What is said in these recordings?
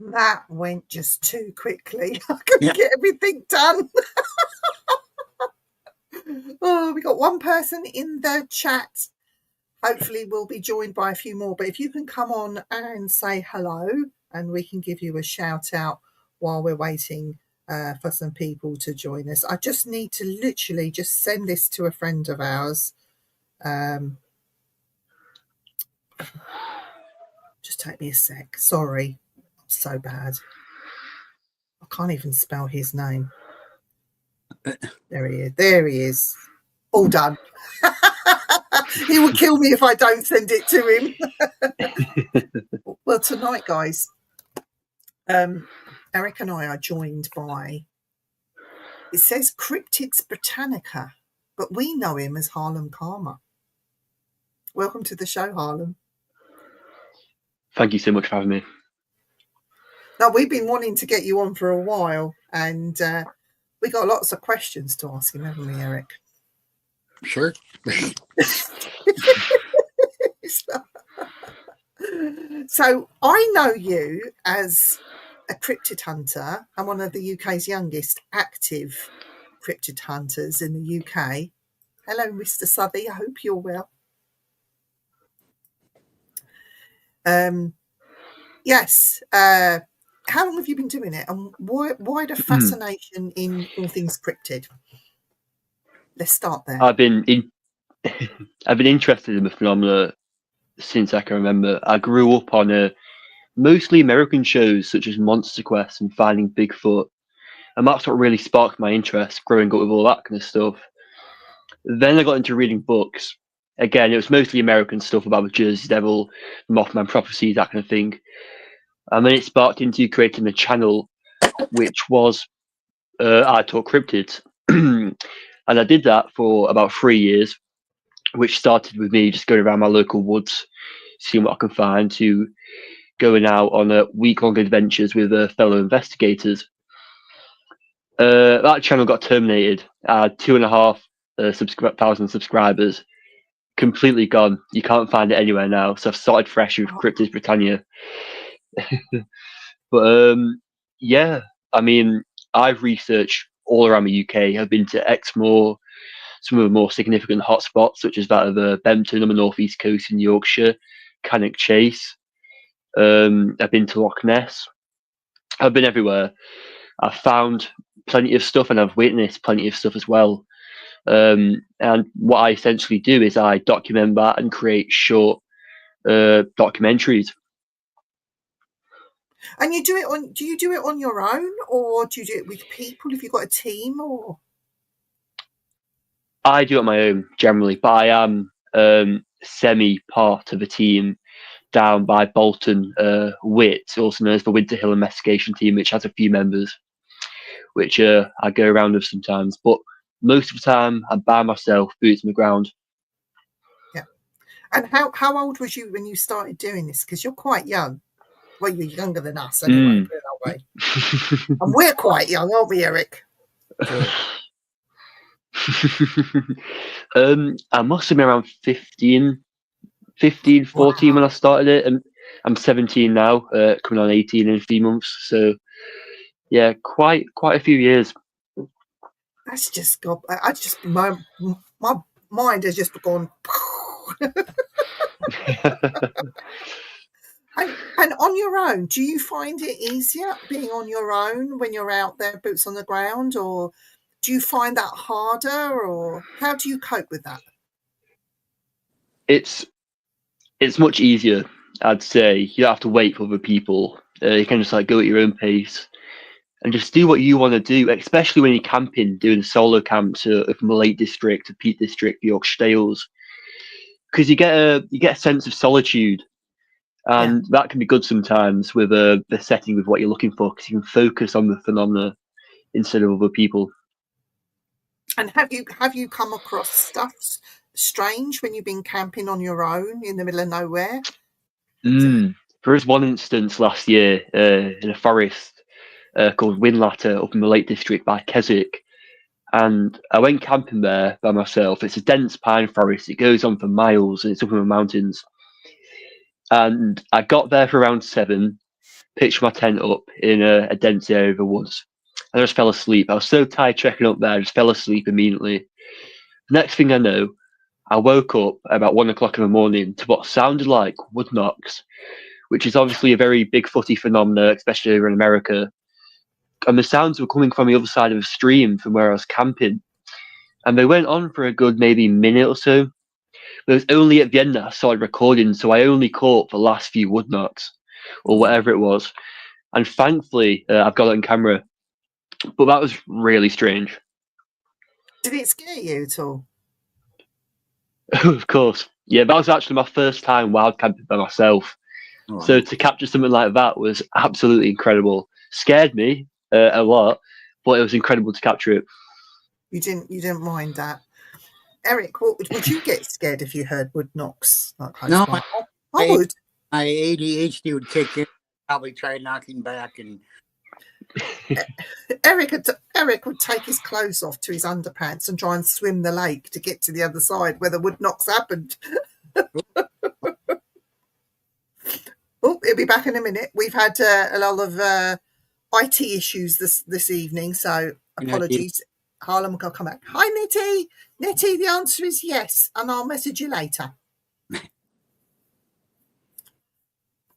That went just too quickly. I couldn't get everything done. Oh, we got one person in the chat. Hopefully we'll be joined by a few more. But if you can come on and say hello, and we can give you a shout out while we're waiting for some people to join us. I just need to literally just send this to a friend of ours. Just take me a sec. Sorry. I'm so bad. I can't even spell his name. There he is. There he is. All done. He will kill me if I don't send it to him. Well, tonight, guys, Eric and I are joined by, it says Cryptids Britannica, but we know him as Harlem Karma. Welcome to the show, Harlem. Thank you so much for having me. Now, we've been wanting to get you on for a while, and we got lots of questions to ask him, haven't we, Eric? Sure. So I know you as a cryptid hunter and one of the UK's youngest active cryptid hunters in the UK. Hello, Mr. Southey. I hope you're well. Yes. How long have you been doing it, and why the fascination in all things cryptid? Let's start there. I've been interested in the phenomena since I can remember. I grew up on mostly American shows such as Monster Quest and Finding Bigfoot, and that's what really sparked my interest growing up with all that kind of stuff. Then I got into reading books. Again, it was mostly American stuff about the Jersey Devil, Mothman Prophecy, that kind of thing. And then it sparked into creating a channel, which was I Talk Cryptids. And I did that for about 3 years, which started with me just going around my local woods, seeing what I can find, to going out on week-long adventures with fellow investigators. That channel got terminated. I had 2,500 subscribers, completely gone. You can't find it anywhere now. So I've started fresh with Cryptids Britannia. But yeah, I mean, I've researched all around the UK. I've been to Exmoor, some of the more significant hotspots, such as that of Bempton on the northeast coast in Yorkshire, Cannock Chase. I've been to Loch Ness. I've been everywhere. I've found plenty of stuff, and I've witnessed plenty of stuff as well. And what I essentially do is I document that and create short documentaries. And you do it on? Do you do it on your own, or do you do it with people? If you've got a team, or? I do it on my own generally, but I am semi part of a team down by Bolton, WIT, also known as the Winter Hill Investigation Team, which has a few members, which I go around with sometimes. But most of the time, I'm by myself, boots on the ground. Yeah. And how old was you when you started doing this? Because you're quite young. Well, you're younger than us anyway, put it that way. And we're quite young, aren't we, Eric? I must have been around 14 when I started it, and I'm 17 now, coming on 18 in a few months. So yeah, quite a few years. That's just God. My mind has just gone. And on your own, do you find it easier being on your own when you're out there, boots on the ground, or do you find that harder, or how do you cope with that? It's much easier, I'd say. You don't have to wait for other people. You can just like go at your own pace and just do what you want to do, especially when you're camping, doing solo camps from the Lake District to Peak District, Yorkshire Dales, because you get a sense of solitude, and that can be good sometimes with the setting with what you're looking for, because you can focus on the phenomena instead of other people. And have you come across stuff strange when you've been camping on your own in the middle of nowhere? There was one instance last year in a forest called Winlatter up in the Lake District by Keswick, and I went camping there by myself. It's a dense pine forest. It goes on for miles, and it's up in the mountains. And I got there for around 7, pitched my tent up in a dense area of the woods, and I just fell asleep. I was so tired trekking up there, I just fell asleep immediately. Next thing I know, I woke up about 1 o'clock in the morning to what sounded like wood knocks, which is obviously a very Bigfooty phenomenon, especially over in America. And the sounds were coming from the other side of the stream from where I was camping. And they went on for a good maybe minute or so. But it was only at the end that I started recording, so I only caught the last few wood knocks, or whatever it was. And thankfully, I've got it on camera. But that was really strange. Did it scare you at all? Of course. Yeah, that was actually my first time wild camping by myself. Oh, so to capture something like that was absolutely incredible. Scared me a lot, but it was incredible to capture it. You didn't mind that, Eric? Would you get scared if you heard wood knocks? No, I would. My ADHD would kick in. Probably try knocking back and. Eric would take his clothes off to his underpants and try and swim the lake to get to the other side where the wood knocks happened. Oh, he'll be back in a minute. We've had a lot of IT issues this evening, so apologies. Harlem will come back. Hi, Nettie. Nettie, the answer is yes, and I'll message you later.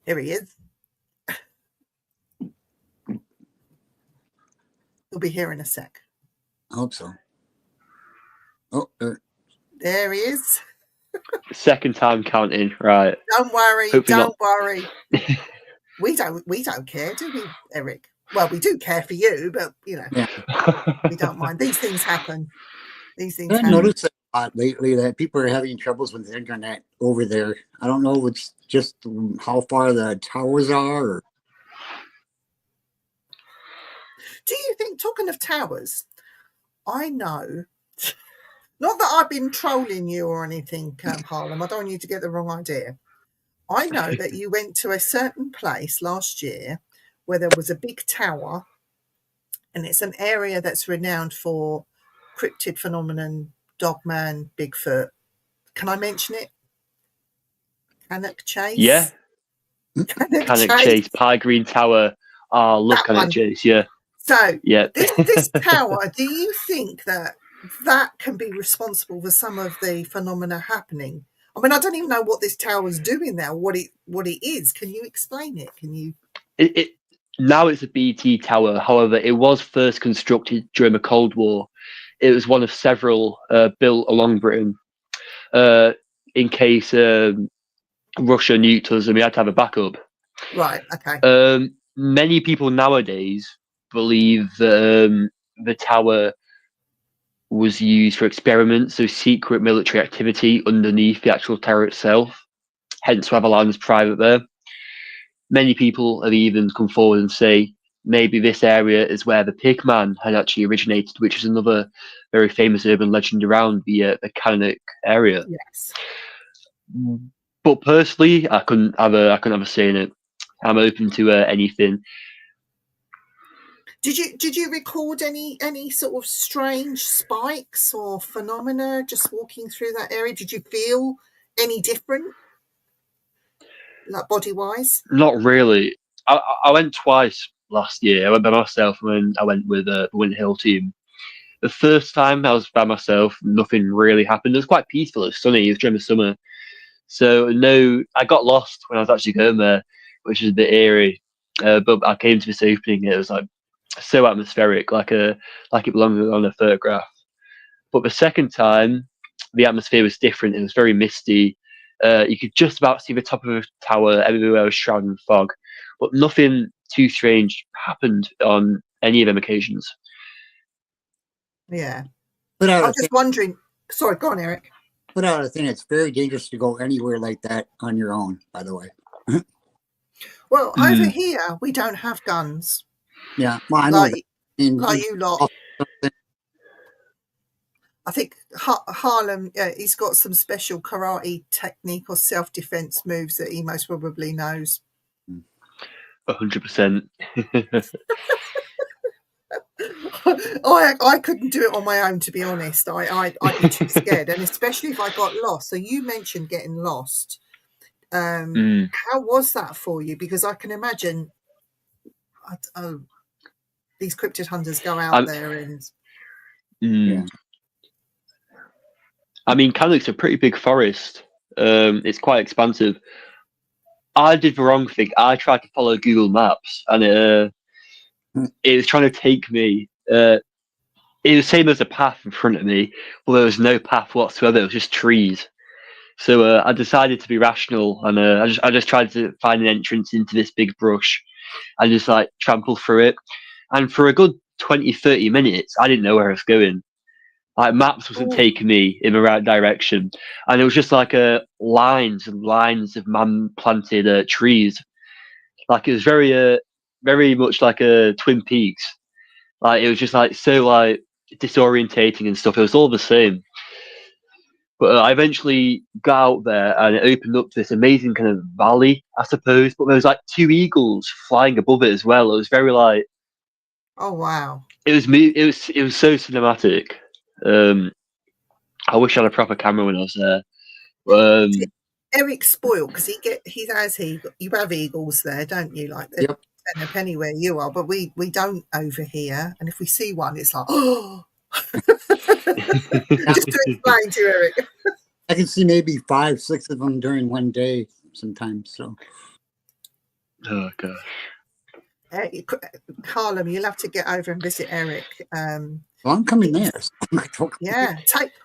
Here he is. He'll be here in a sec. I hope so. Oh, there he is. Second time counting, right? Don't worry. Don't worry. We don't care, do we, Eric? Well, we do care for you, but we don't mind. These things happen. I noticed a lot lately that people are having troubles with the internet over there. I don't know if it's just how far the towers are. Or... Do you think, talking of towers, I know, not that I've been trolling you or anything, Harlem, I don't want you to get the wrong idea. I know that you went to a certain place last year where there was a big tower, and it's an area that's renowned for cryptid phenomenon, Dogman, Bigfoot. Can I mention it? Cannock Chase? Yeah. Cannock Chase, Pie Green Tower. Oh, I love Cannock Chase, yeah. So, this tower, do you think that can be responsible for some of the phenomena happening? I mean, I don't even know what this tower's doing now, what it is. Can you explain it? Can you? Now it's a BT tower. However, it was first constructed during the Cold War. It was one of several built along Britain in case Russia nuked us and we had to have a backup. Right, okay. Many people nowadays believe that the tower was used for experiments, so secret military activity underneath the actual tower itself, hence why the land was private there. Many people have even come forward and say maybe this area is where the Pigman had actually originated, which is another very famous urban legend around the Cannock area. Yes. But personally, I couldn't have a say in it. I'm open to anything. Did you record any sort of strange spikes or phenomena just walking through that area? Did you feel any different, like body wise? Not really. I went twice last year. I went by myself and I went with the Winter Hill team. The first time I was by myself, nothing really happened. It was quite peaceful. It was sunny. It was during the summer. So no, I got lost when I was actually going there, which is a bit eerie. But I came to this opening. It was like so atmospheric, like it belonged on a photograph. But the second time, the atmosphere was different. It was very misty. You could just about see the top of the tower. Everywhere was shrouded in fog, but nothing too strange happened on any of them occasions. Yeah. But I'm just wondering. Sorry, go on, Eric. Put out a thing. It's very dangerous to go anywhere like that on your own, by the way. Well, over here, we don't have guns. Yeah, well, I know. Like you lot. I think Harlem, he's got some special karate technique or self-defense moves that he most probably knows. 100%. I couldn't do it on my own, to be honest. I'd be too scared, and especially if I got lost. So you mentioned getting lost. How was that for you? Because I can imagine these cryptid hunters go out there and... Yeah. I mean, Cannock's a pretty big forest. It's quite expansive. I did the wrong thing. I tried to follow Google Maps, and it was trying to take me. It was the same as a path in front of me, but there was no path whatsoever. It was just trees. So I decided to be rational, and I just tried to find an entrance into this big brush, and just like trample through it. And for a good 20, 30 minutes, I didn't know where I was going. Like maps wasn't taking me in the right direction, and it was just like lines and lines of man-planted trees. Like it was very much like a Twin Peaks. Like it was just like so like disorientating and stuff. It was all the same. But I eventually got out there, and it opened up this amazing kind of valley, I suppose. But there was like two eagles flying above it as well. It was very like, oh wow! It was so cinematic. I wish I had a proper camera when I was there. Eric's spoiled because you have eagles there, don't you? Like they're ten a penny where you are, but we don't over here. And if we see one, it's like, oh. Just to explain to you, Eric. I can see maybe 5, 6 of them during one day sometimes. So, oh gosh. Harlem, you'll have to get over and visit Eric. Well, I'm coming there. Yeah,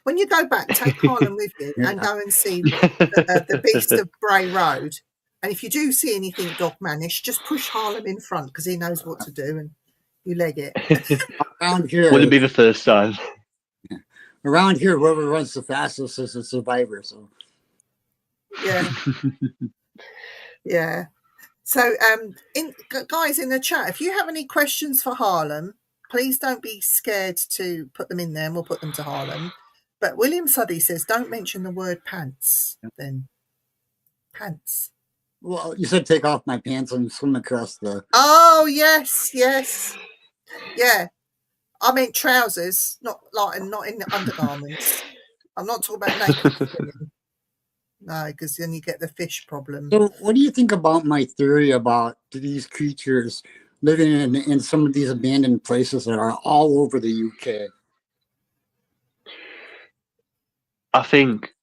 when you go back, take Harlem with you and go and see the Beast of Bray Road. And if you do see anything dogmanish, just push Harlem in front because he knows what to do, and you leg it. Around here, wouldn't be the first time. Around here, whoever runs the fastest is a survivor. So, yeah, yeah. So, guys in the chat, if you have any questions for Harlem, please don't be scared to put them in there, and we'll put them to Harlem. But William Suddy says, don't mention the word pants. Then pants. Well, you said take off my pants and swim across the... Oh, yes. Yeah. I meant trousers, not in the undergarments. I'm not talking about naked swimming. No, because then you get the fish problem. So what do you think about my theory about these creatures living in some of these abandoned places that are all over the UK? I think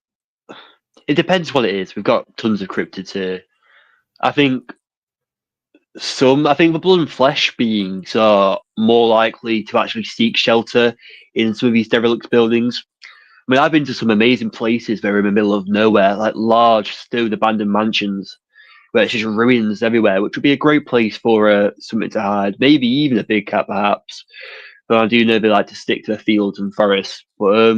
it depends what it is. We've got tons of cryptids here. I think the blood and flesh beings are more likely to actually seek shelter in some of these derelict buildings. I mean, I've been to some amazing places that are in the middle of nowhere, like large, stone abandoned mansions, where it's just ruins everywhere, which would be a great place for something to hide. Maybe even a big cat, perhaps. But I do know they like to stick to the fields and forests. But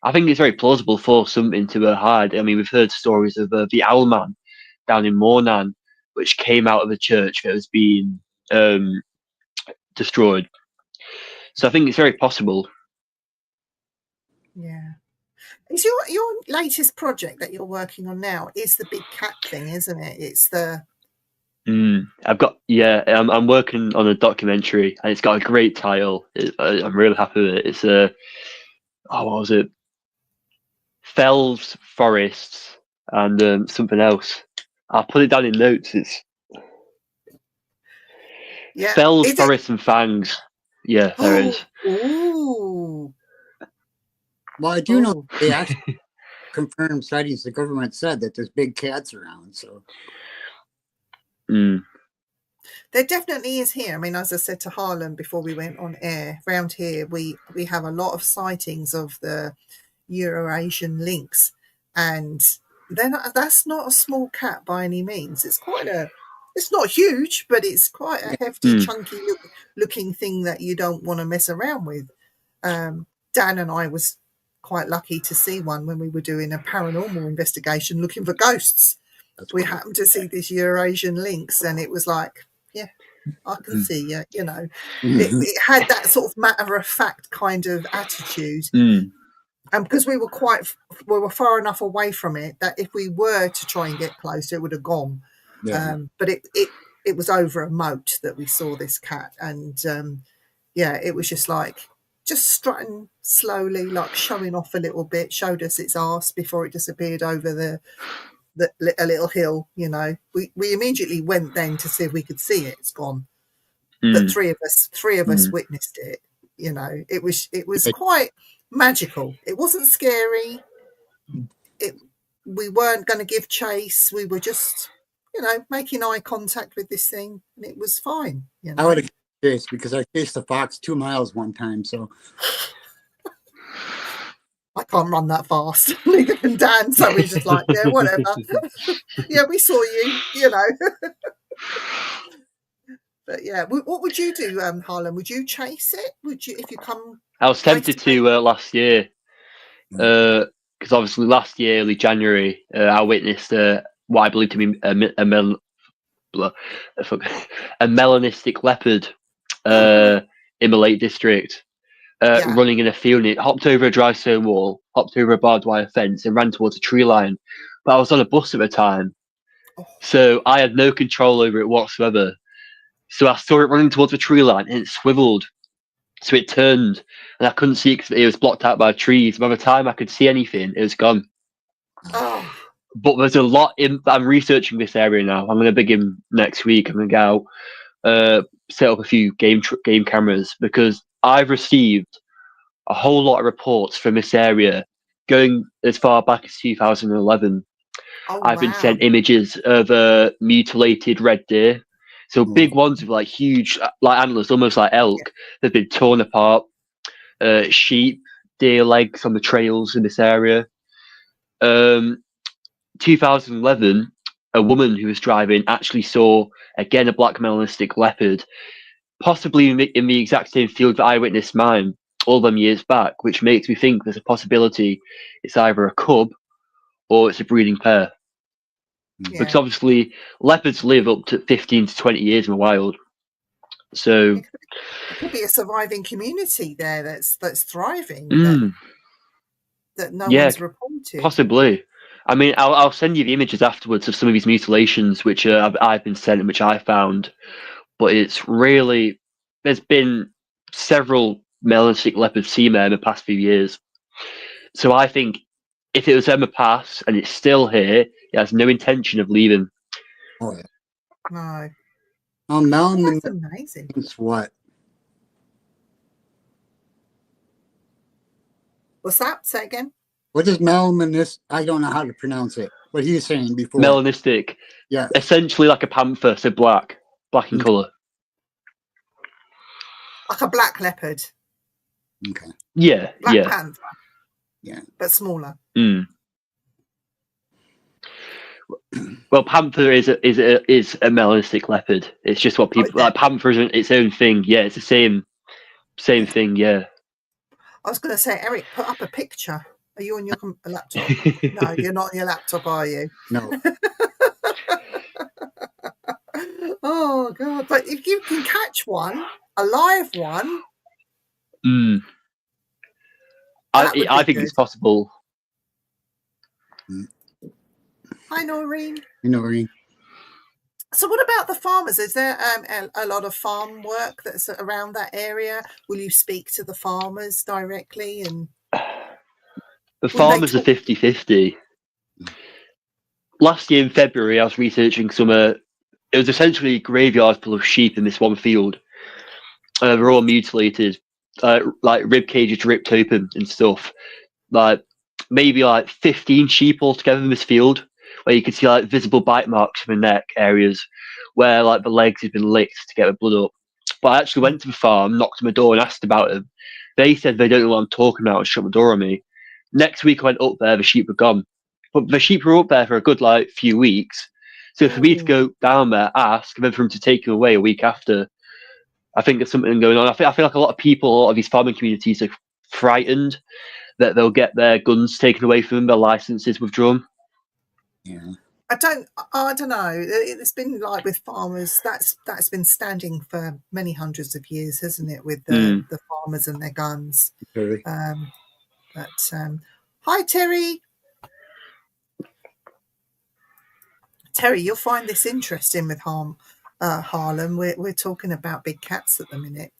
I think it's very plausible for something to hide. I mean, we've heard stories of the Owl Man down in Mornan, which came out of a church that was being destroyed. So I think it's very possible. Yeah. Is your latest project that you're working on now is the big cat thing, isn't it? It's the I've got I'm working on a documentary and it's got a great title. I'm really happy with it. It's what was it? Fells, forests, and something else. I'll put it down in notes. It's Fells, forests, and fangs. Yeah, there it is. Ooh. Well, I do know they actually confirmed sightings. The government said that there's big cats around. So there definitely is here. I mean, as I said to Harlem before we went on air, around here we have a lot of sightings of the Eurasian lynx, and that's not a small cat by any means. It's it's not huge, but it's quite a hefty, chunky looking thing that you don't want to mess around with. Dan and I was quite lucky to see one when we were doing a paranormal investigation looking for ghosts. We happened to see this Eurasian lynx, and it was like, yeah, I can see you. You know, it had that sort of matter-of-fact kind of attitude. And because we were far enough away from it that if we were to try and get close, it would have gone. Yeah. But it was over a moat that we saw this cat, and it was just strutting slowly, like showing off a little bit, showed us its arse before it disappeared over a little hill. You know, we immediately went then to see if we could see it. It's gone, but three of us witnessed it. You know, it was quite magical. It wasn't scary. We weren't going to give chase. We were just, making eye contact with this thing, and it was fine. You know? I would have chased because I chased a fox 2 miles one time. So I can't run that fast. Neither can Dan. So we're just like, yeah, whatever. Yeah, we saw you. You know. But yeah, what would you do, Harlem? Would you chase it? Would you, if you come? I was tempted to last year, because obviously last year, early January, I witnessed what I believe to be a melanistic leopard in the Lake District, running in a field. And it hopped over a dry stone wall, hopped over a barbed wire fence, and ran towards a tree line. But I was on a bus at the time, so I had no control over it whatsoever. So I saw it running towards the tree line, and it swiveled. So it turned, and I couldn't see it because it was blocked out by trees. By the time I could see anything, it was gone. Oh. But there's a lot I'm researching this area now. I'm going to begin next week. I'm going to go out, set up a few game cameras, because I've received a whole lot of reports from this area going as far back as 2011. I've been sent images of mutilated red deer. So big ones with like huge, like antlers, almost like elk. They've been torn apart. Sheep, deer legs on the trails in this area. 2011, a woman who was driving actually saw again a black melanistic leopard, possibly in the exact same field that I witnessed mine all them years back, which makes me think there's a possibility it's either a cub or it's a breeding pair. Because obviously leopards live up to 15 to 20 years in the wild. So it could be a surviving community there that's thriving that no one's reported. Possibly. I mean, I'll send you the images afterwards of some of these mutilations which I've been sent and which I found. But it's really, there's been several melanistic leopards seen there in the past few years. So I think if it was in the past and it's still here, it has no intention of leaving. Oh, yeah. No. Melanin. That's amazing. It's what? What's that? Say again. What is melanistic? I don't know how to pronounce it. What he was saying before. Melanistic. Yeah. Essentially like a panther, so black in colour. Like a black leopard. Okay. Yeah. Black panther. Yeah. But smaller. Well, panther is a melanistic leopard. It's just what people like. Panther is its own thing. Yeah, it's the same thing. Yeah. I was going to say, Eric, put up a picture. Are you on your laptop? No, you're not on your laptop, are you? No. Oh God! But if you can catch one, a live one, I think it's possible. Hi, Noreen. Noreen. So what about the farmers? Is there a lot of farm work that's around that area? Will you speak to the farmers directly? And the farmers are 50-50. Last year in February, I was researching some. It was essentially a graveyard full of sheep in this one field. They're all mutilated, like rib cages ripped open and stuff. Like maybe like 15 sheep altogether in this field, where you could see like visible bite marks from the neck areas where like the legs had been licked to get the blood up. But I actually went to the farm, knocked on the door, and asked about them. They said they don't know what I'm talking about and shut the door on me. Next week I went up there, the sheep were gone. But the sheep were up there for a good like few weeks. So for me to go down there, ask, and then for them to take them away a week after, I think there's something going on. I feel like a lot of people, a lot of these farming communities are frightened that they'll get their guns taken away from them, their licenses withdrawn. Yeah. I don't know. It's been like with farmers. That's been standing for many hundreds of years, hasn't it? With the farmers and their guns. Very. Hi, Terry. Terry, you'll find this interesting with Harlem. We're talking about big cats at the minute.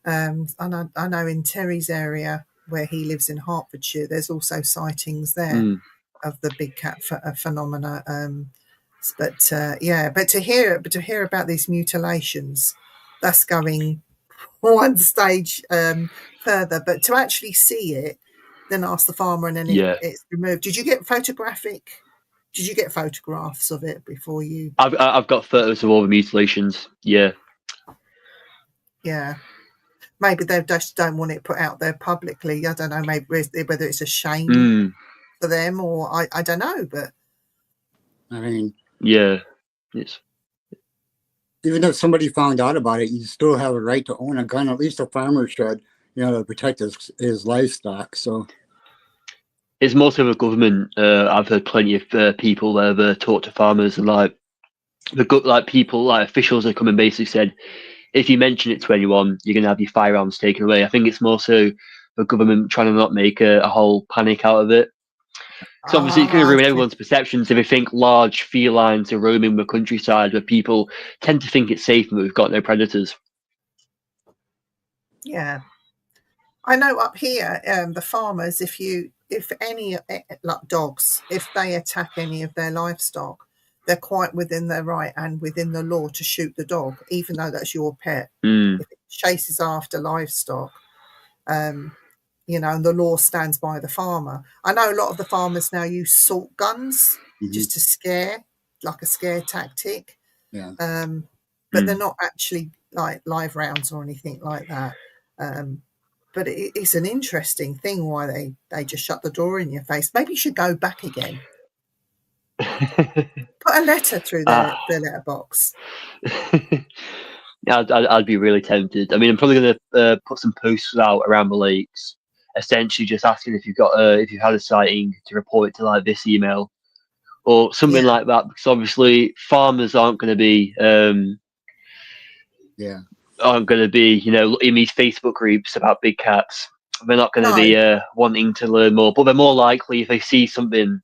And I know in Terry's area where he lives in Hertfordshire, there's also sightings there of the big cat phenomena. But to hear about these mutilations, that's going one stage further. But to actually see it, then ask the farmer, and then it's removed. Did you get photographs of it before you? I've got photos of all the mutilations. Yeah. Yeah. Maybe they just don't want it put out there publicly. I don't know. Maybe whether it's a shame for them, or I don't know. But I mean, yeah, it's even if somebody found out about it, you still have a right to own a gun. At least a farmer should, to protect his livestock. So it's mostly the government. I've heard plenty of people that have talked to farmers, and like people, like officials that come and basically said, if you mention it to anyone, you're going to have your firearms taken away. I think it's more so the government trying to not make a whole panic out of it. So obviously it's going to ruin everyone's perceptions if they think large felines are roaming the countryside, where people tend to think it's safe and we've got no predators. Yeah. I know up here, the farmers, if any like dogs, if they attack any of their livestock, they're quite within their right and within the law to shoot the dog, even though that's your pet. If it chases after livestock, and the law stands by the farmer. I know a lot of the farmers now use salt guns just to scare, like a scare tactic. Yeah. But they're not actually like live rounds or anything like that. But it's an interesting thing why they just shut the door in your face. Maybe you should go back again. Put a letter through their letterbox. I'd be really tempted. I mean, I'm probably going to put some posts out around the lakes, essentially just asking if you've had a sighting to report it to like this email or something like that. Because obviously, farmers aren't going to be in these Facebook groups about big cats. They're not going to be wanting to learn more, but they're more likely if they see something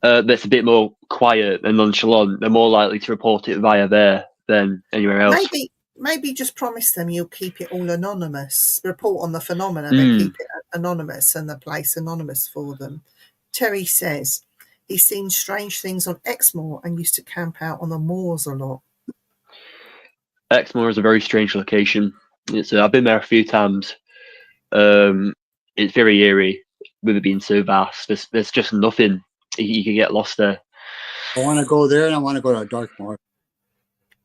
that's a bit more quiet and nonchalant, they're more likely to report it via there than anywhere else. Maybe just promise them you'll keep it all anonymous. Report on the phenomena, but keep it anonymous and the place anonymous for them. Terry says he's seen strange things on Exmoor and used to camp out on the moors a lot. Exmoor is a very strange location. I've been there a few times. It's very eerie with it being so vast. There's just nothing. You can get lost there. I want to go there, and I want to go to Dartmoor.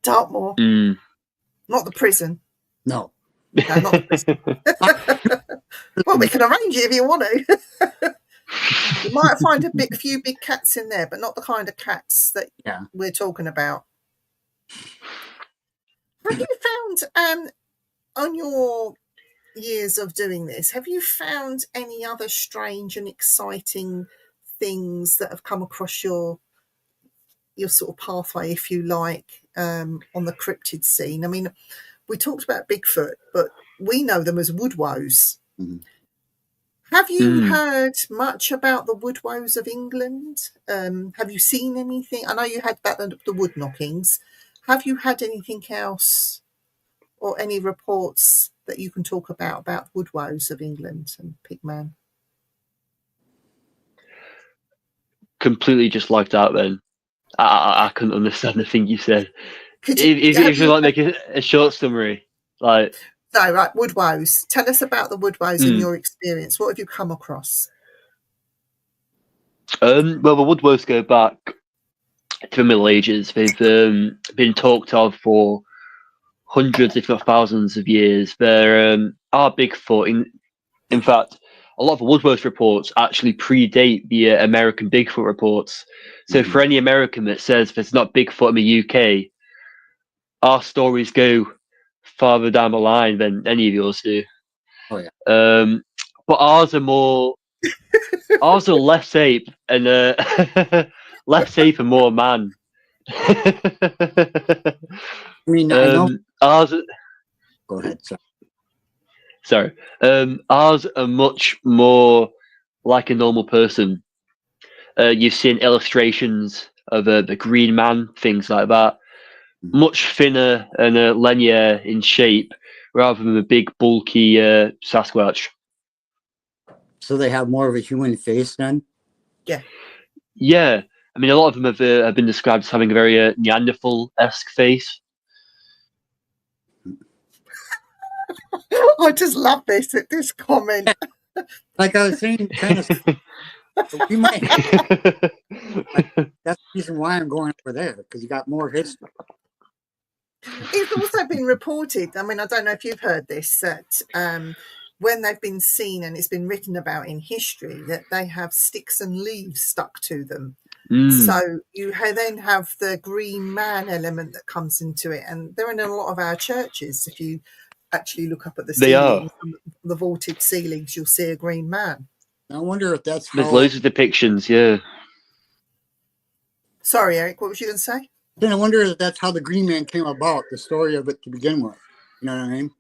Dartmoor? Not the prison. No. No, not the prison. Well, we can arrange it if you want to. You might find a few big cats in there, but not the kind of cats that we're talking about. Have you found, on your years of doing this, have you found any other strange and exciting things that have come across your sort of pathway, if you like, on the cryptid scene? I mean, we talked about Bigfoot, but we know them as woodwows. Have you heard much about the wood woes of England? Have you seen anything? I know you had about the wood knockings. Have you had anything else or any reports that you can talk about wood woes of England and Pigman? Completely just lagged out then. I couldn't understand the thing you said. Could If you like make a short summary, like no, right, wood woes. Tell us about the wood woes in your experience. What have you come across? well, the wood woes go back to the Middle Ages. They've been talked of for hundreds, if not thousands, of years. There are Bigfoot. In fact, a lot of the Woodworth reports actually predate the American Bigfoot reports. So for any American that says there's not Bigfoot in the UK, our stories go farther down the line than any of yours do. Oh yeah. But ours are less ape and less ape and more man. I mean, I know. Ours. Go ahead. Sorry. Ours are much more like a normal person. You've seen illustrations of the Green Man, things like that. Much thinner and linear in shape, rather than the big, bulky Sasquatch. So they have more of a human face then? Yeah. Yeah. I mean, a lot of them have been described as having a very Neanderthal-esque face. I just love this comment. Like I was saying, kind of. We might. That's the reason why I'm going over there, because you got more history. It's also been reported. I mean, I don't know if you've heard this, that when they've been seen and it's been written about in history, that they have sticks and leaves stuck to them. So you then have the Green Man element that comes into it, and they're in a lot of our churches. If you actually look up at the ceilings, the vaulted ceilings, you'll see a Green Man. I wonder if that's There's loads of depictions, yeah. Sorry, Eric, what was you going to say? Then I wonder if that's how the Green Man came about, the story of it to begin with. You know what I mean?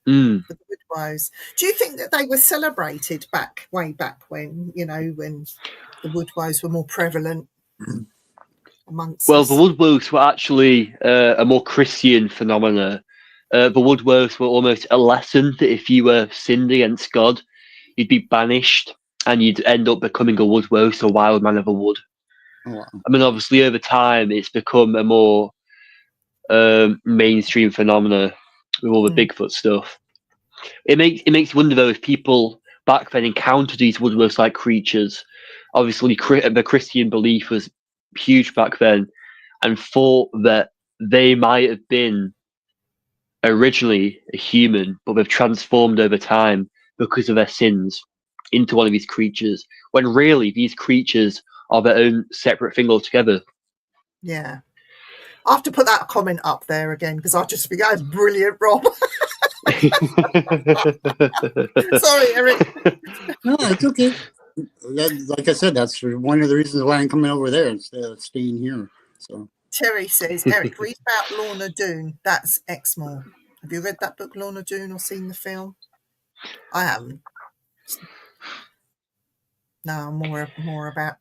The wood woes. Do you think that they were celebrated way back when, when the wood woes were more prevalent amongst us? The wood woes were actually a more Christian phenomena. The wood woes were almost a lesson that if you were sinned against God, you'd be banished and you'd end up becoming a wood woe, so a wild man of the wood. Oh, wow. I mean, obviously, over time, it's become a more mainstream phenomena with all the Bigfoot stuff. It makes you wonder, though, if people back then encountered these wood woes-like creatures. Obviously, the Christian belief was huge back then, and thought that they might have been originally a human, but they've transformed over time because of their sins into one of these creatures, when really these creatures are their own separate thing altogether. Yeah. I have to put that comment up there again, because I just think that's brilliant, Rob. Sorry, Eric. No, it's okay. Like I said, that's one of the reasons why I'm coming over there instead of staying here. So Terry says, Eric, read about Lorna Doone. That's Exmoor. Have you read that book, Lorna Doone, or seen the film? I haven't. No, more about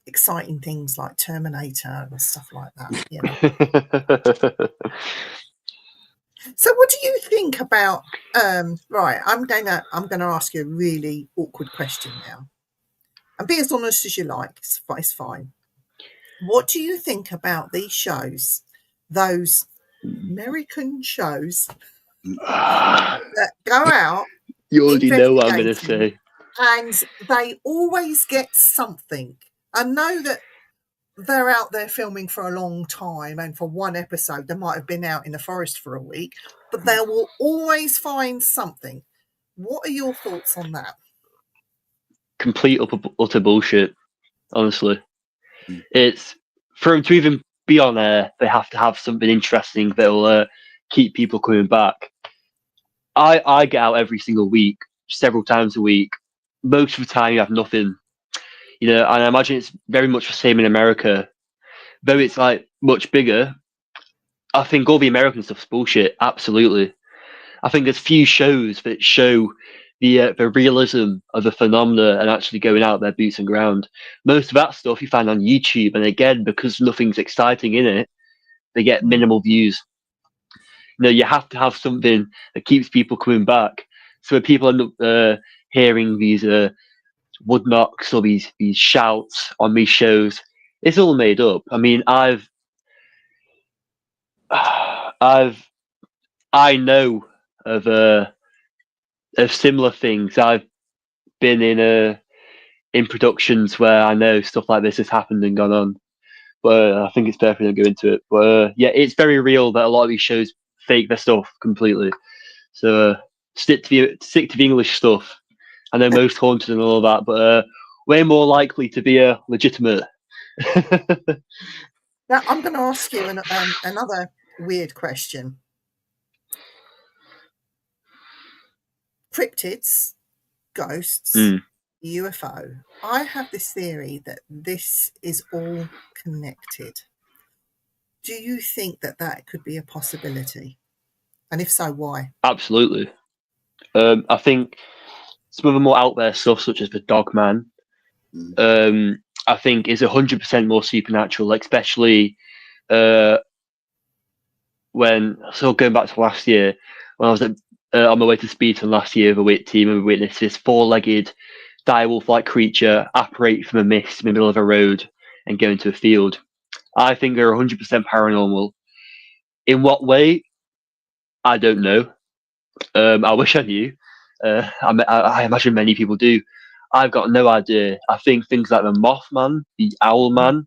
exciting things like Terminator and stuff like that. So what do you think about right, I'm gonna ask you a really awkward question now. And be as honest as you like, it's fine. What do you think about these shows, those American shows that go out? You already know what I'm going to say. And they always get something. I know that they're out there filming for a long time, and for one episode they might have been out in the forest for a week, but they will always find something. What are your thoughts on that? Complete utter bullshit, honestly. It's for them to even be on air, they have to have something interesting that will keep people coming back. I get out every single week, several times a week. Most of the time you have nothing, and I imagine it's very much the same in America, though it's like much bigger. I think all the American stuff's bullshit, absolutely. I think there's few shows that show the realism of the phenomena and actually going out there boots and ground. Most of that stuff you find on YouTube, and again, because nothing's exciting in it, they get minimal views. You know, you have to have something that keeps people coming back. So when people end up hearing these wood knocks or these shouts on these shows, it's all made up. I mean, I know of similar things. I've been in productions where I know stuff like this has happened and gone on. But I think it's fair for them to go into it. But yeah, it's very real that a lot of these shows fake their stuff completely. So stick to the English stuff. I know most haunted and all of that, but way more likely to be legitimate. Now, I'm going to ask you another weird question. Cryptids, ghosts, UFO. I have this theory that this is all connected. Do you think that could be a possibility? And if so, why? Absolutely. I think some of the more out there stuff, such as the Dogman, I think is 100% more supernatural, especially when, so going back to last year, when I was on my way to Speedton last year, the WIT team, and we witnessed this 4-legged direwolf-like creature apparate from a mist in the middle of a road and go into a field. I think they're 100% paranormal. In what way? I don't know. I wish I knew. I imagine many people do. I've got no idea. I think things like the Mothman, the Owlman,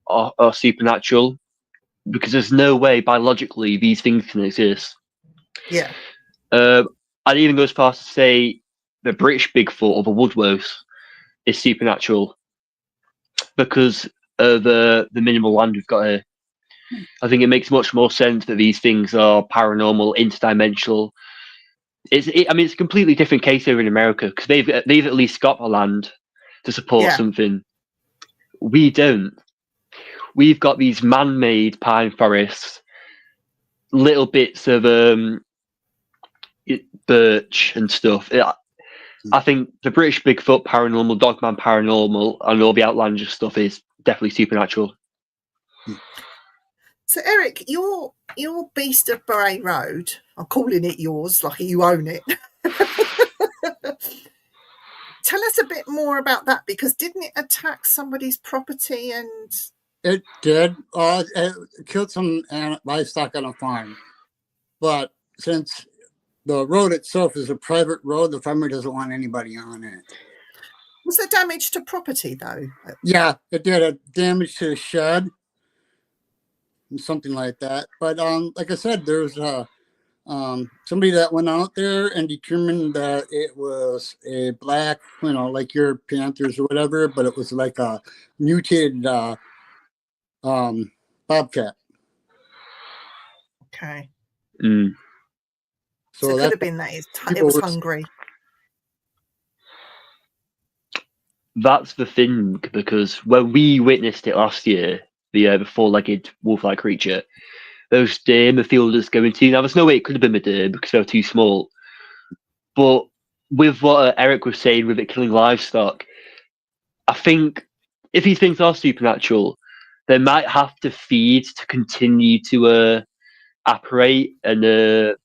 are supernatural, because there's no way biologically these things can exist. Yeah. I'd even go as far as to say the British Bigfoot or the Woodwose is supernatural because of the minimal land we've got here. I think it makes much more sense that these things are paranormal, interdimensional. It's a completely different case over in America, because they've at least got the land to support something. We don't. We've got these man-made pine forests, little bits of birch and stuff. I think the British Bigfoot paranormal, Dogman paranormal, and all the outlandish stuff is definitely supernatural. So, Eric, your Beast of Bray Road, I'm calling it yours, like you own it. Tell us a bit more about that, because didn't it attack somebody's property? And it did. It killed some livestock on a farm. But since the road itself is a private road, the farmer doesn't want anybody on it. Was there damage to property, though? Yeah, it did. A damage to the shed and something like that. But like I said, there's somebody that went out there and determined that it was a black, like your panthers or whatever, but it was like a mutated bobcat. Okay. So it could have been that it was hungry. That's the thing, because when we witnessed it last year, the 4-legged wolf-like creature, those deer in the field is going to. Now, there's no way it could have been a deer because they were too small. But with what Eric was saying with it killing livestock, I think if these things are supernatural, they might have to feed to continue to apparate and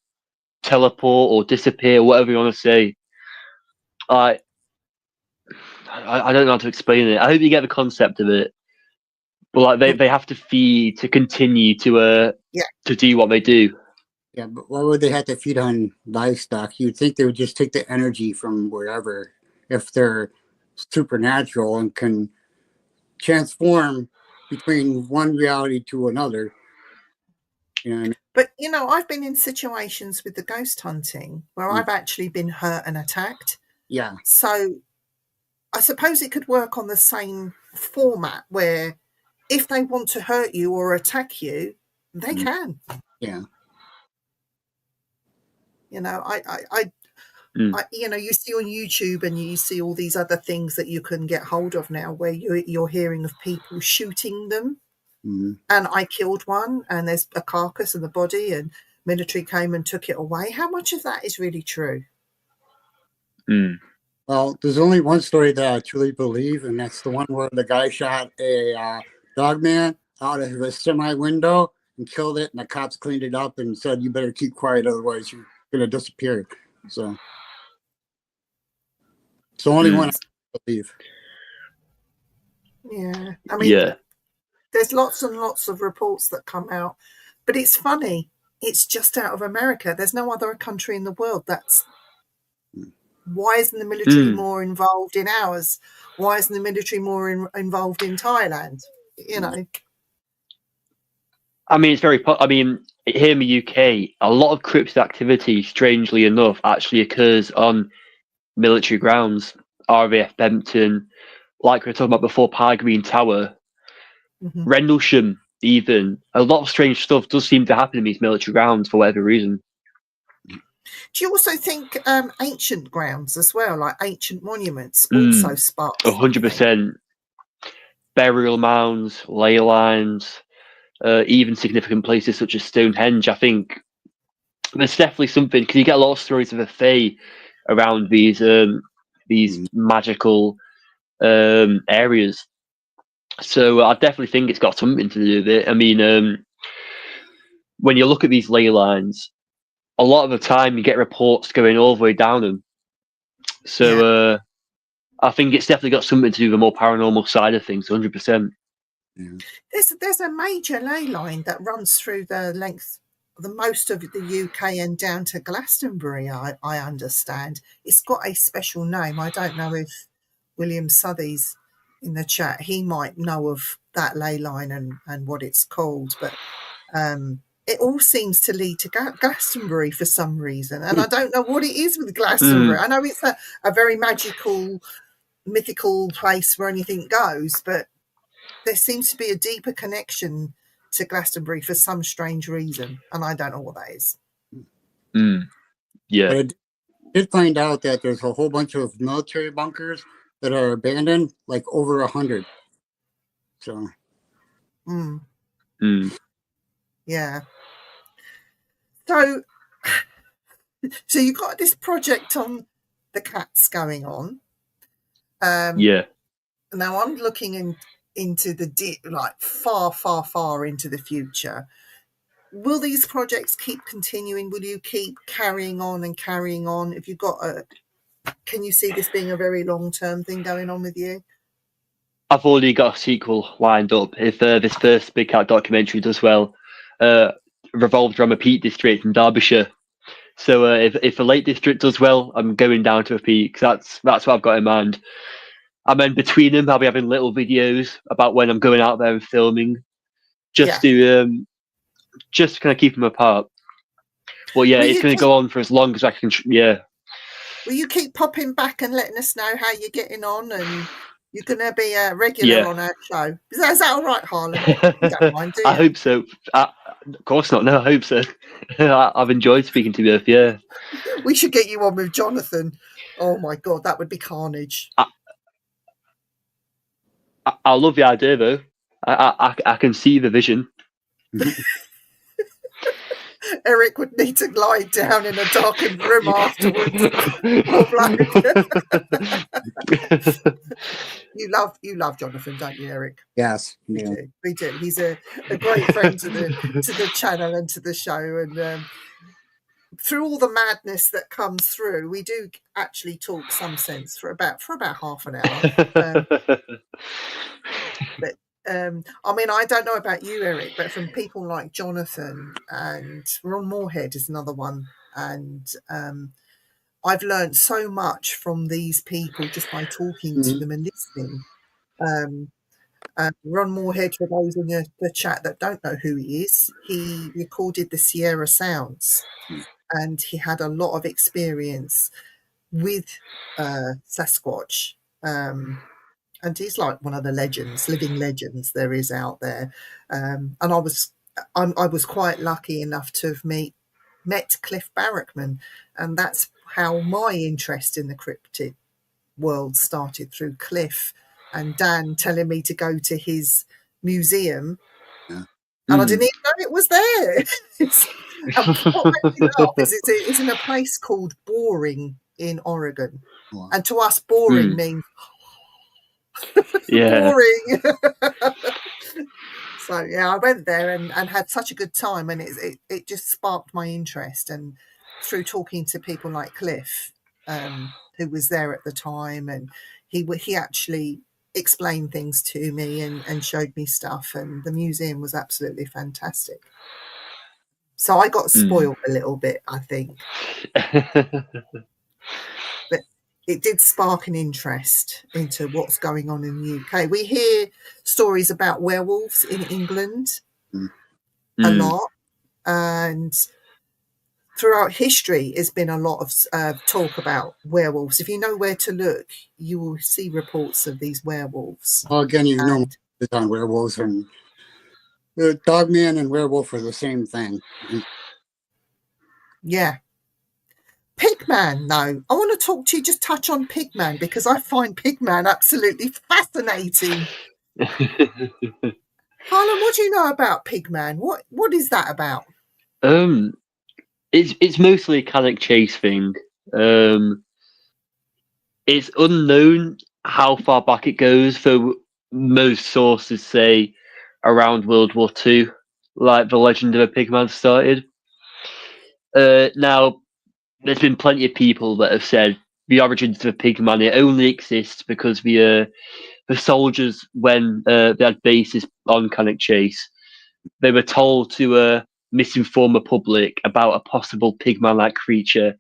teleport or disappear, whatever you want to say. I don't know how to explain it. I hope you get the concept of it. But like they have to feed to continue to do what they do. Yeah, but why would they have to feed on livestock? You'd think they would just take the energy from wherever, if they're supernatural and can transform between one reality to another. You know what I mean? But I've been in situations with the ghost hunting where I've actually been hurt and attacked. Yeah. So I suppose it could work on the same format where if they want to hurt you or attack you, they can. Yeah. You see on YouTube and you see all these other things that you can get hold of now where you're hearing of people shooting them. And I killed one, and there's a carcass and the body, and military came and took it away. How much of that is really true? Well, there's only one story that I truly believe, and that's the one where the guy shot a dog man out of a semi window and killed it, and the cops cleaned it up and said, "You better keep quiet, otherwise you're going to disappear." So it's the only one I believe. Yeah, I mean, there's lots and lots of reports that come out, but it's funny. It's just out of America. There's no other country in the world that's. Why isn't the military more involved in ours? Why isn't the military more involved in Thailand? You know. I mean, it's very. I mean, here in the UK, a lot of cryptid activity, strangely enough, actually occurs on military grounds. RAF Bempton, like we were talking about before, Pie Green Tower, Rendlesham, even. A lot of strange stuff does seem to happen in these military grounds for whatever reason. Do you also think ancient grounds as well, like ancient monuments, also spark? 100%. Burial mounds, ley lines, even significant places such as Stonehenge. I think there's definitely something, because you get a lot of stories of the Fae around these magical areas. So I definitely think it's got something to do with it. I mean, when you look at these ley lines, a lot of the time you get reports going all the way down them. So I think it's definitely got something to do with the more paranormal side of things, 100%. There's a major ley line that runs through the length, the most of the UK and down to Glastonbury, I understand. It's got a special name. I don't know if William Southey's in the chat. He might know of that ley line and what it's called, but it all seems to lead to Glastonbury for some reason. And I don't know what it is with Glastonbury. I know it's a very magical, mythical place where anything goes, but there seems to be a deeper connection to Glastonbury for some strange reason. And I don't know what that is. Yeah. But I did find out that there's a whole bunch of military bunkers that are abandoned, like over 100. So. Yeah. So you've got this project on the cats going on. Yeah. Now I'm looking into the like far into the future. Will these projects keep continuing? Will you keep carrying on? If you've got can you see this being a very long-term thing going on with you? I've already got a sequel lined up. If this first Big Cat documentary does well, revolved around a peak district in Derbyshire. So if the Lake District does well, I'm going down to a peak. That's what I've got in mind. And then between them, I'll be having little videos about when I'm going out there and filming, just to kind of keep them apart. Well, yeah, it's going to go on for as long as I can. Yeah. Will you keep popping back and letting us know how you're getting on, and you're going to be a regular on our show? Is that all right, Harlem? You don't mind, do you? I hope so. Of course not. No, I hope so. I've enjoyed speaking to you both. Yeah. We should get you on with Jonathan. Oh my God, that would be carnage. I love the idea, though. I can see the vision. Eric would need to lie down in a darkened room afterwards. You love Jonathan, don't you, Eric? Yes, we do. He's a great friend to the channel and to the show, and through all the madness that comes through, we do actually talk some sense for about half an hour. But I mean, I don't know about you, Eric, but from people like Jonathan and Ron Moorhead is another one, and I've learned so much from these people just by talking to them and listening. Ron Moorhead, for those in the chat that don't know who he is, he recorded the Sierra Sounds, and he had a lot of experience with Sasquatch. And he's like one of the living legends there is out there. And I was quite lucky enough to have met Cliff Barrackman, and that's how my interest in the cryptid world started, through Cliff and Dan telling me to go to his museum. And I didn't even know it was there. what makes me laugh is it's in a place called Boring in Oregon. Wow. And to us, boring means Yeah. boring. So yeah, I went there and had such a good time, and it just sparked my interest. And through talking to people like Cliff, who was there at the time, and he actually explained things to me and showed me stuff, and the museum was absolutely fantastic. So I got spoiled a little bit, I think, but it did spark an interest into what's going on in the UK. We hear stories about werewolves in England a lot, and throughout history there's been a lot of talk about werewolves. If you know where to look, you will see reports of these werewolves. Well, again, you know, it's on werewolves, and the Dogman and werewolf are the same thing. Yeah. Pigman, though. I want to talk to you, just touch on Pigman, because I find Pigman absolutely fascinating. Harlem, what do you know about Pigman? What is that about? It's mostly a Cannock Chase thing. It's unknown how far back it goes, though most sources say around World War II, like the legend of a Pigman started. Now, there's been plenty of people that have said the origins of a Pigman, it only exists because the soldiers, when they had bases on Cannock Chase, they were told to misinform the public about a possible Pigman-like creature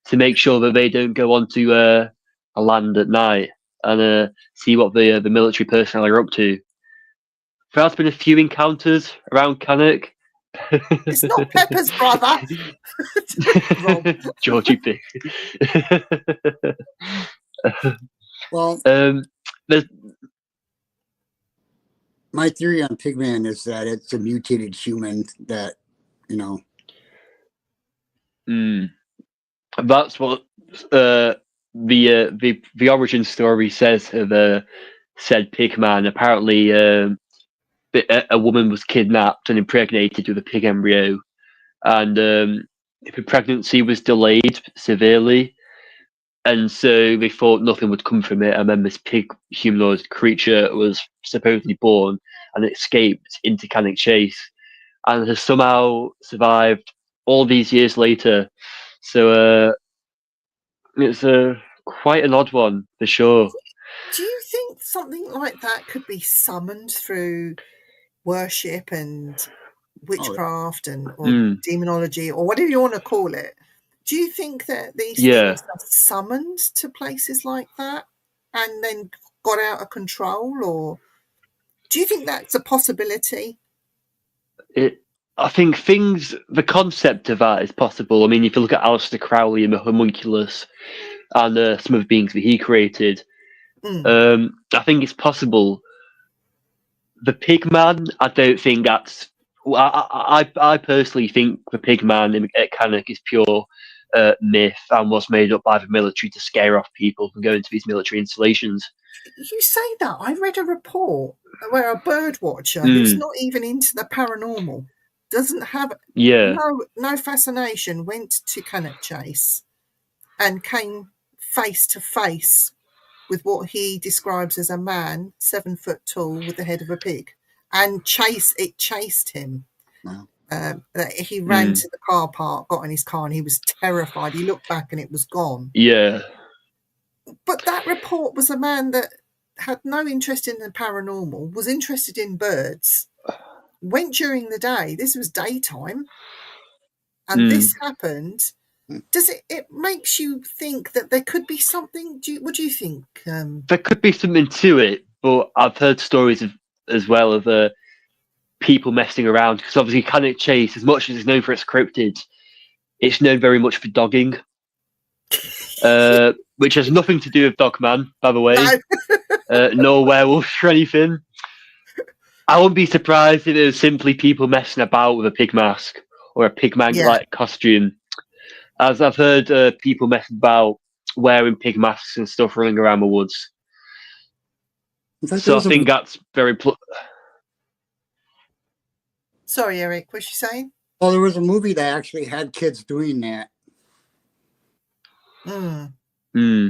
to make sure that they don't go onto a land at night and see what the military personnel are up to. There has been a few encounters around Cannock. It's not Pepper's brother. Georgie Pig. Well, there's my theory on Pigman is that it's a mutated human that, you know. That's what the origin story says of said Pigman. Apparently, a woman was kidnapped and impregnated with a pig embryo, and the pregnancy was delayed severely, and so they thought nothing would come from it. And then this pig humanoid creature was supposedly born and escaped into Cannock Chase, and has somehow survived all these years later. So it's quite an odd one for sure. Do you think something like that could be summoned through worship and witchcraft or demonology or whatever you want to call it? Do you think that these things are summoned to places like that and then got out of control, or do you think that's a possibility? I think the concept of that is possible. I mean, if you look at Aleister Crowley and the homunculus and some of the beings that he created, I think it's possible. The Pigman, I don't think that's. I personally think the Pigman at Cannock is pure myth and was made up by the military to scare off people from going to these military installations. You say that. I read a report where a bird watcher who's not even into the paranormal, doesn't have no fascination, went to Cannock Chase and came face to face with what he describes as a man 7 foot tall with the head of a pig, and chased him. Wow. He ran to the car park, got in his car, and he was terrified. He looked back and it was gone. Yeah. But that report was a man that had no interest in the paranormal, was interested in birds, went during the day. This was daytime. And this happened. Does it makes you think that there could be something? What do you think? There could be something to it, but I've heard stories as well of people messing around, because obviously Cannock Chase, as much as it's known for its cryptids, it's known very much for dogging, which has nothing to do with Dogman, by the way, nor werewolves or anything. I wouldn't be surprised if it was simply people messing about with a pig mask or a pigman-like costume. As I've heard people messing about wearing pig masks and stuff running around the woods. So I think that's very... Sorry, Eric, what's she saying? Well, there was a movie that actually had kids doing that. Mm, Hmm.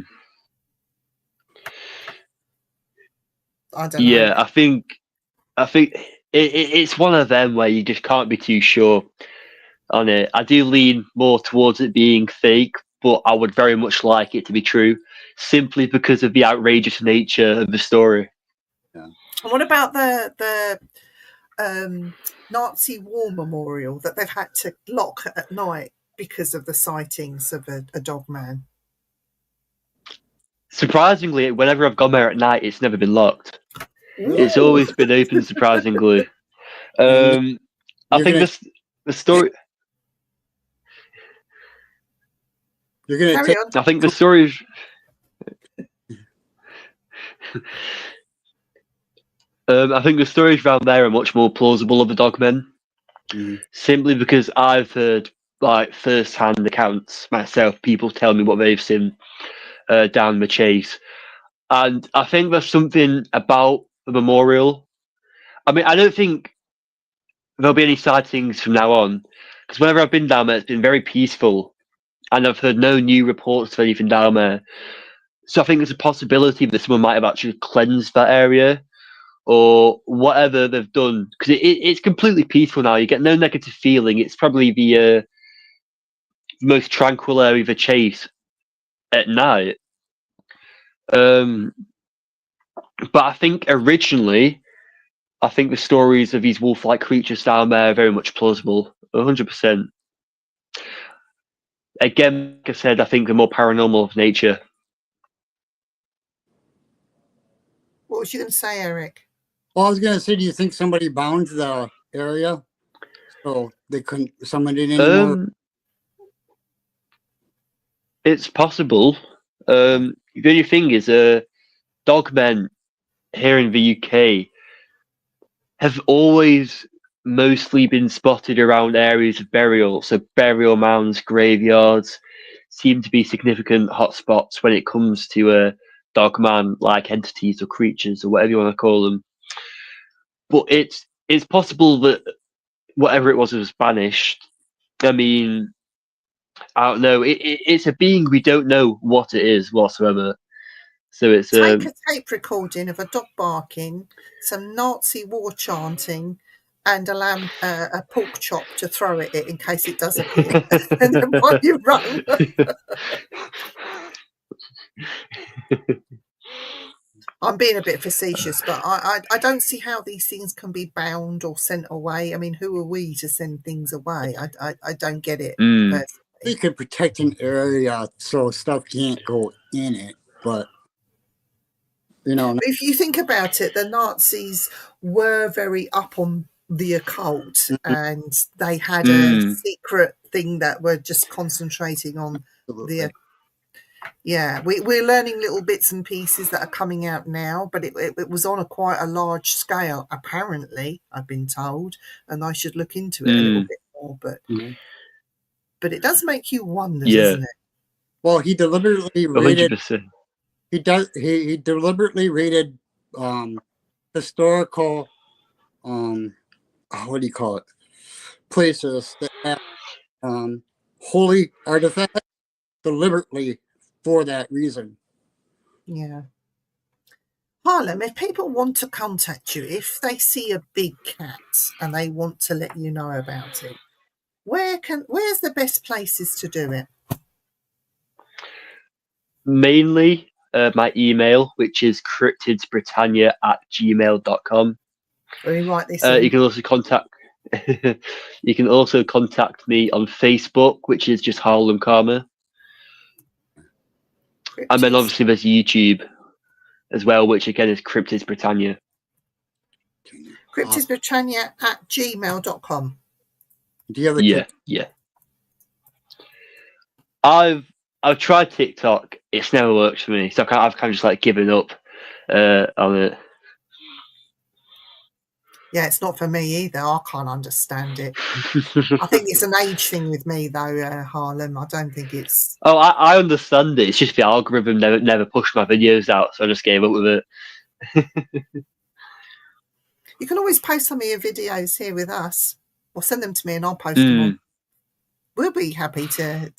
I don't Yeah, know. I think it's one of them where you just can't be too sure on it. I do lean more towards it being fake, but I would very much like it to be true, simply because of the outrageous nature of the story. And what about the Nazi war memorial that they've had to lock at night because of the sightings of a dog man? Surprisingly, whenever I've gone there at night, it's never been locked. It's Ooh. always been open, surprisingly. And I you're think gonna the story. you're gonna Carry take on. I think the story is. I think the stories around there are much more plausible of the dogmen, simply because I've heard like first-hand accounts myself. People tell me what they've seen down the chase, and I think there's something about the memorial. I mean, I don't think there'll be any sightings from now on, because whenever I've been down there, it's been very peaceful, and I've heard no new reports of anything down there. So I think there's a possibility that someone might have actually cleansed that area or whatever they've done, because it's completely peaceful now. You get no negative feeling. It's probably the most tranquil area of a chase at night. But I think originally, I think the stories of these wolf-like creatures down there are very much plausible, 100%. Again, like I said, I think they're more paranormal of nature. What was you going to say, Eric? Well, I was gonna say, do you think somebody bound the area so they couldn't summon it anymore? It's possible. The only thing is, dogmen here in the UK have always mostly been spotted around areas of burial. So burial mounds, graveyards seem to be significant hotspots when it comes to dogman-like entities or creatures or whatever you want to call them. But it's possible that whatever it was banished. I mean, I don't know. It's a being we don't know what it is whatsoever. So it's Take a tape recording of a dog barking, some Nazi war chanting, and a pork chop to throw at it in case it does appear. And then while you run. I'm being a bit facetious, but I don't see how these things can be bound or sent away. I mean, who are we to send things away? I don't get it. Mm. They could protect an area so stuff can't go in it, but you know, If you think about it, the Nazis were very up on the occult, and they had a secret thing that were just concentrating on the. Yeah, we're learning little bits and pieces that are coming out now, but it was on quite a large scale, apparently, I've been told, and I should look into it a little bit more. But it does make you wonder, doesn't it? Well, he deliberately raided. 100%. He deliberately raided historical what do you call it, places that have holy artifacts deliberately for that reason. Yeah. Harlem, if people want to contact you, if they see a big cat and they want to let you know about it, where's the best places to do it? Mainly my email, which is cryptidsbritannia@gmail.com. Let me write this in. You can also contact me on Facebook, which is just Harlem Karma. And then obviously there's YouTube as well, which again is Cryptids Britannia. Cryptidsbritannia@gmail.com. Do you have a yeah. I've tried TikTok. It's never worked for me, so I've kind of just like given up on it. Yeah, it's not for me either. I can't understand it. I think it's an age thing with me, though, Harlem. I don't think it's. Oh, I understand it. It's just the algorithm never pushed my videos out, so I just gave up with it. You can always post some of your videos here with us. or send them to me and I'll post them on. We'll be happy to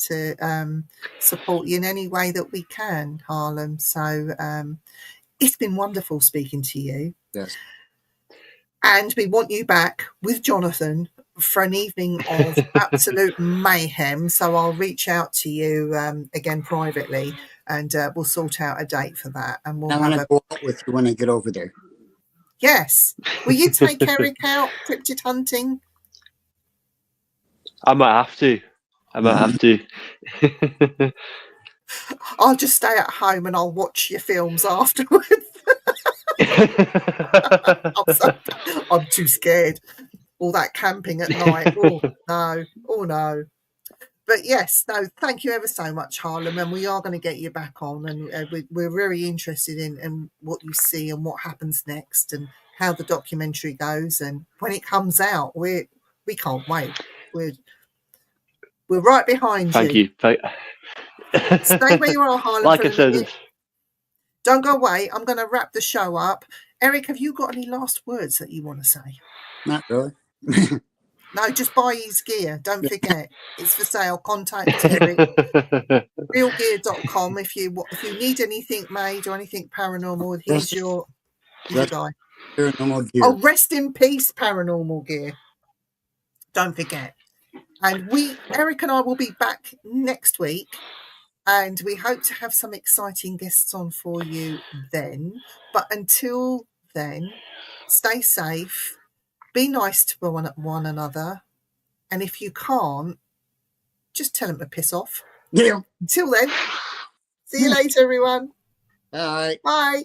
support you in any way that we can, Harlem. So it's been wonderful speaking to you. Yes. And we want you back with Jonathan for an evening of absolute mayhem. So I'll reach out to you again privately, and we'll sort out a date for that. And we'll I want to go out with you when I get over there. Yes. Will you take Eric out cryptid hunting? I might have to. I'll just stay at home and I'll watch your films afterwards. I'm too scared. All that camping at night. Oh no. But yes, no, thank you ever so much, Harlem, and we are going to get you back on, and we're very interested in what you see and what happens next and how the documentary goes, and when it comes out, we can't wait. We're right behind you. Thank you. Stay where you are, Harlem. Like I said, don't go away. I'm going to wrap the show up. Eric, have you got any last words that you want to say? Not really. No, just buy his gear. Don't forget, it's for sale. Contact Eric. Realgear.com if you need anything made or anything paranormal. He's your guy. Paranormal gear. Oh, rest in peace, paranormal gear. Don't forget. And Eric and I will be back next week. And we hope to have some exciting guests on for you then. But until then, stay safe. Be nice to one another. And if you can't, just tell them to piss off. Yeah. Until then, see you later, everyone. Bye. Bye.